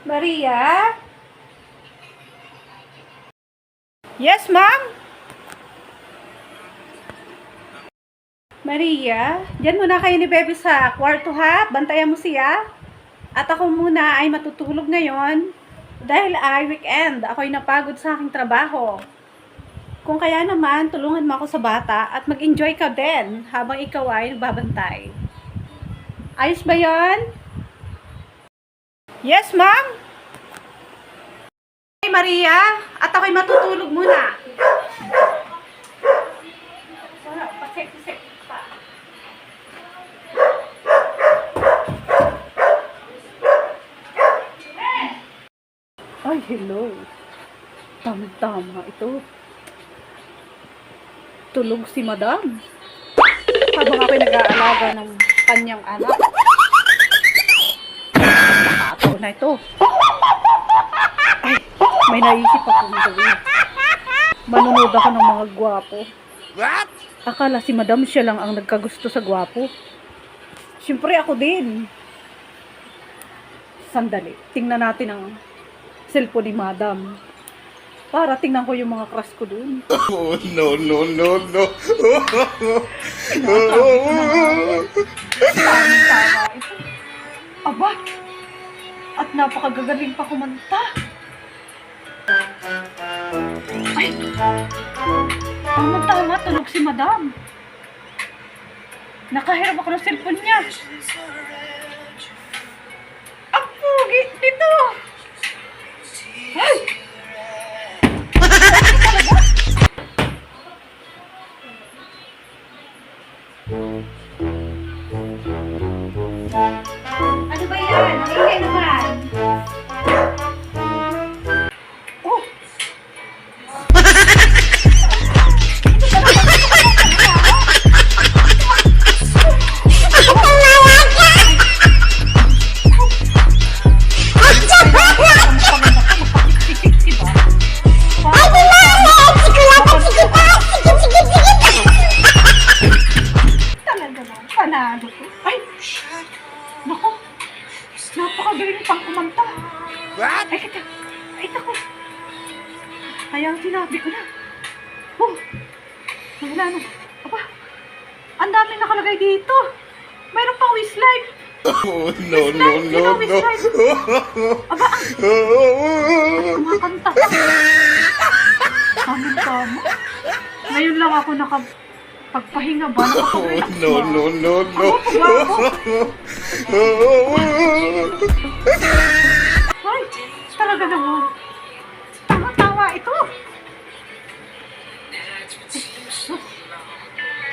Maria? Yes, ma'am? Maria, diyan muna kayo ni Bebe sa kwarto ha. Bantayan mo siya. At ako muna ay matutulog ngayon. Dahil ay weekend, ako'y napagod sa aking trabaho. Kung kaya naman, tulungan mo ako sa bata at mag-enjoy ka din habang ikaw ay nagbabantay. Ayos ba yon? Yes, ma'am? Hey, Maria, at ako'y matutulog muna. Pasek pa. Ay, hello. Tama-tama ito. Tulog si madam. Habang ako'y nag-aalaga ng kanyang anak. Nakato na ito. Ay, may naisip akong gawin. Manonood ako ng mga gwapo. What? Akala si madam siya lang ang nagkagusto sa gwapo. Siyempre ako din. Sandali, tingnan natin ang cellphone ni madam. Para tingnan ko yung mga crush ko dun. Oh, no, no, no, no. Tama ito. Aba! At napakagagaling pa kumanta. Ay! Tama-tama, tulog si madam. Nakahiram ako ng cellphone niya. Ang pugi dito! Ay! Ano ba yan? Ingay naman. Oh! Panalo ko. Ay! Naku! Napakagaling pang kumanta. What? Ay, kita. Ay, naku. Kaya sinabi ko na. Oh! Wala na. Aba! Ang dami nakalagay dito. Mayroon pang Wishlife. Oh, no, no, no, no. Aba, kumakanta ka. Tama-tama. Ngayon lang ako nakapagpahinga ba? Oh, no, no, no, no. Ay, talaga naman. Tama-tama ito.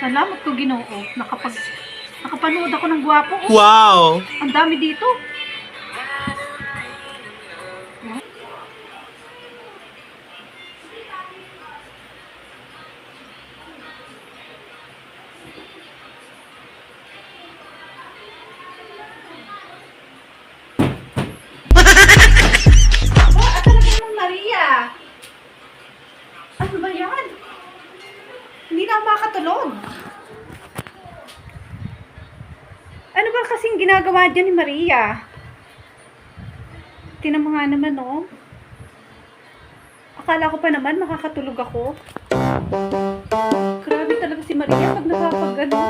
Salamat ko, Ginoo. Nakapanood ako ng gwapo. Oh. Wow. Ang dami dito. Maria! Ano ba yan? Hindi na ako makatulog. Ano ba kasing ginagawa dyan ni Maria? Tinan mo nga naman, no? Akala ko pa naman makakatulog ako. Grabe talaga si Maria pag nakapag-ano.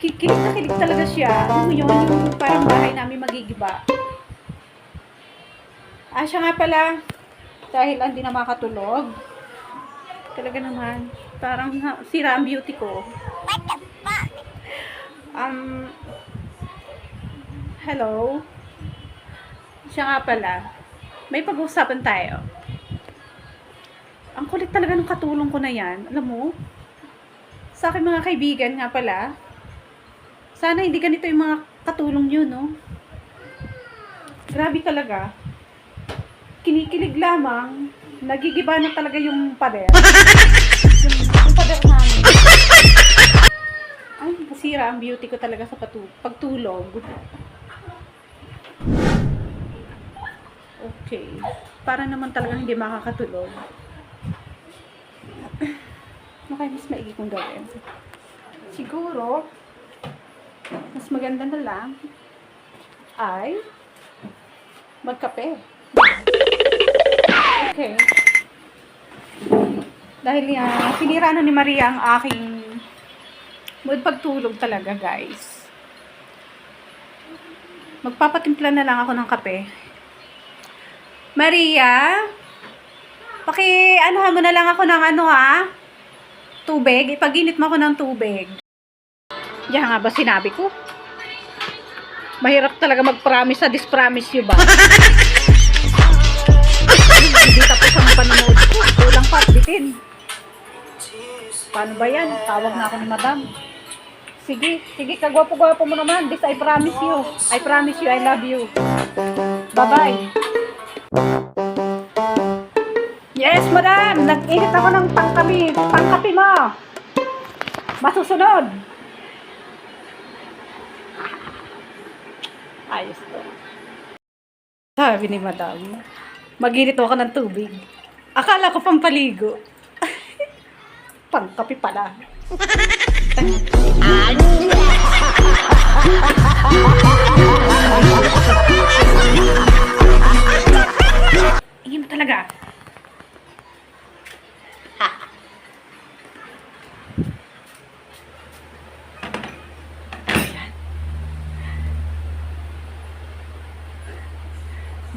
Kikilig na kilig talaga siya. Ano mo yun? Yung parang bahay namin magigiba. Siya nga pala. Dahil hindi na makatulog. Talaga naman. Parang sira ang beauty ko. What the fuck? Hello? Siya nga pala. May pag-uusapan tayo. Ang kulit talaga ng katulong ko na yan. Alam mo? Sa akin mga kaibigan nga pala. Sana hindi ganito yung mga katulong nyo, no? Grabe talaga. Kinikilig lamang, nagigiba na talaga yung pader. yung pader namin. Ay, masira ang beauty ko talaga sa pagtulog. Okay. Para naman talaga hindi makakatulog. Ano kaya mas maigi kong gawin? Siguro, mas maganda na lang ay magkape. Okay. Dahil sinira na ni Maria ang aking mood pagtulog talaga, guys. Magpapatimpla na lang ako ng kape. Maria, anuhan mo na lang ako ng tubig. Ipag-init mo ako ng tubig. Diyan nga ba sinabi ko? Mahirap talaga mag-promise sa dispromise you ba? Hindi tapos ang panonood ko. Kulang pa, bitin. Paano ba yan? Tawag na ako ni madam. Sige, kagwapo-gwapo mo naman. This I promise you. I promise you, I love you. Bye-bye. Yes, madam. Nag-init ako ng pangkapi mo. Masusunod. Ayos to. Sabi ni madam, mag-init ako ng tubig. Akala ko pampaligo. Pangkapi pala. Iyon talaga.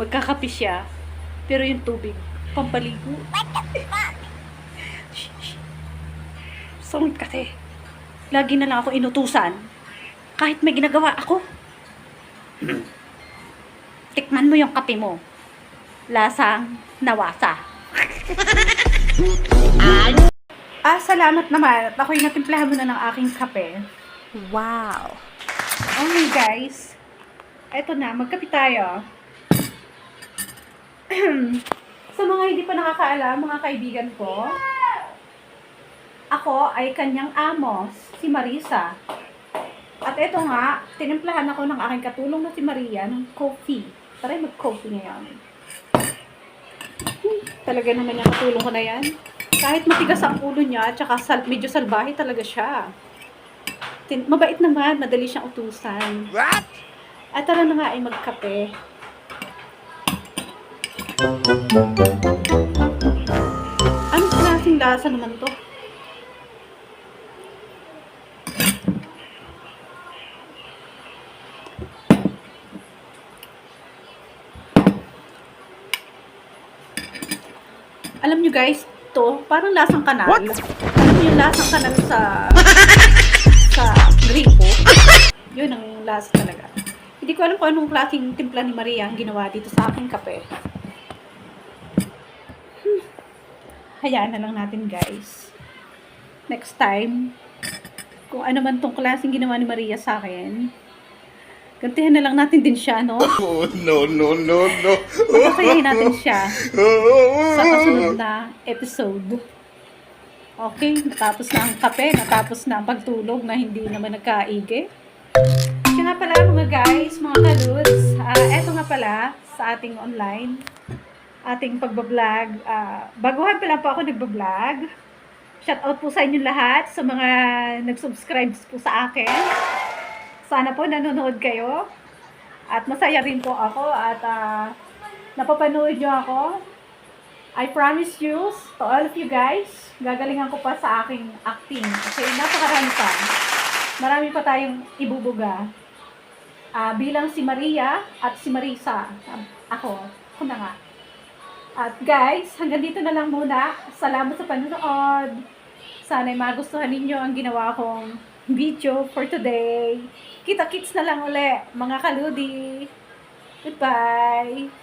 Magkakape siya, pero yung tubig, pampaligo. Sungit kasi. Lagi na lang ako inutusan. Kahit may ginagawa ako. Tikman mo yung kape mo. Lasang nawasa. Salamat naman. At ako'y natimplahan mo na ng aking kape. Wow. Okay, guys. Eto na, magkape tayo. Sa mga hindi pa nakakaalam, mga kaibigan ko, ako ay kanyang amo, si Marisa. At eto nga, tinimplahan ako ng aking katulong na si Maria ng coffee. Tara, mag-coffee ngayon. Talaga naman yung katulong ko na yan. Kahit matigas ang ulo niya, at saka medyo salbahe talaga siya. Mabait naman, madali siyang utusan. What? At tara na nga ay magkape. Anong klaseng lasa naman to? Alam nyo guys, to parang lasang kanal. What? Alam nyo yung lasang kanal sa gripo? Yun ang lasa talaga. Hindi ko alam kung anong klaseng timpla ni Maria ang ginawa dito sa aking kape. Hayaan na lang natin guys. Next time, kung ano man tong klaseng ginawa ni Maria sa akin, gantihan na lang natin din siya, no? Oh, no. Pagkasayahin natin siya sa kasunod na episode. Okay, natapos na ang kape, natapos na ang pagtulog na hindi naman nagkaigi. Kaya nga pala mga guys, mga kaludes, eto nga pala sa ating online, ating pagbablog. Baguhan pa lang po ako nagbablog. Shoutout po sa inyo lahat, sa mga nag-subscribe po sa akin. Sana po nanonood kayo. At masaya rin po ako at napapanood nyo ako. I promise you, to all of you guys, gagalingan ko pa sa aking acting. Kasi napakarami pa. Marami pa tayong ibubuga. Bilang si Maria at si Marisa. Ako na nga. At guys, hanggang dito na lang muna. Salamat sa panonood. Sana'y magustuhan ninyo ang ginawa kong video for today. Kita-kits na lang uli, mga kaludi. Goodbye!